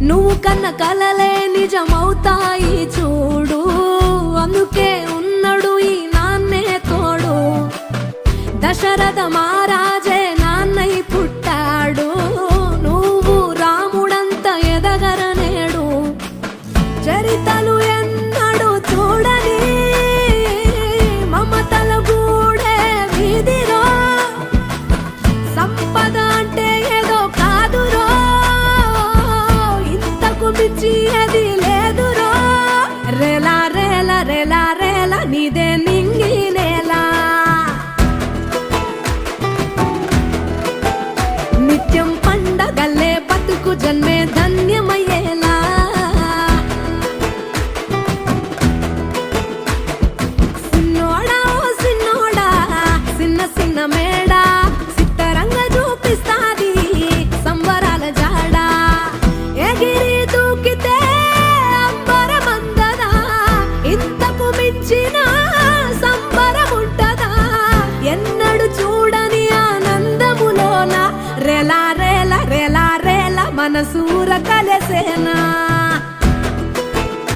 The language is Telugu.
నువ్వు కన్న కలలే నిజమవుతాయి చూడు, అందుకే ఉన్నాడు ఈ నాన్నే తోడు. దశరథ మహారాజే నాన్నై పుట్టాడు, నువ్వు రాముడంత ఎదగరనేడు. చరితలు ఎన్నడు చూడని మమతల గూడే వీధిరో, సంపద అంటే ఏదో కాదురో, ఇంతకు మించి అది లేదురో. రేలా రేలా రేలా రేలా నీదే నింగి నేలా, నిత్యం పండగల్లే బతుకు జన్మే ధన్యమయ్యేలా. సిన్నోడా ఓ సిన్నోడా సిన్న సిన్న మేడా, సిత్తరంగా చూపిస్తాది సంబరాల జాడా. ఎగిరి దూకితే అంబరమందదా, ఇంతకు మించిన సంబరముంటదా. ఎన్నడు చూడని ఆనందములోన రేలా రేలా రేలా రేలా మనసూర కలసేన.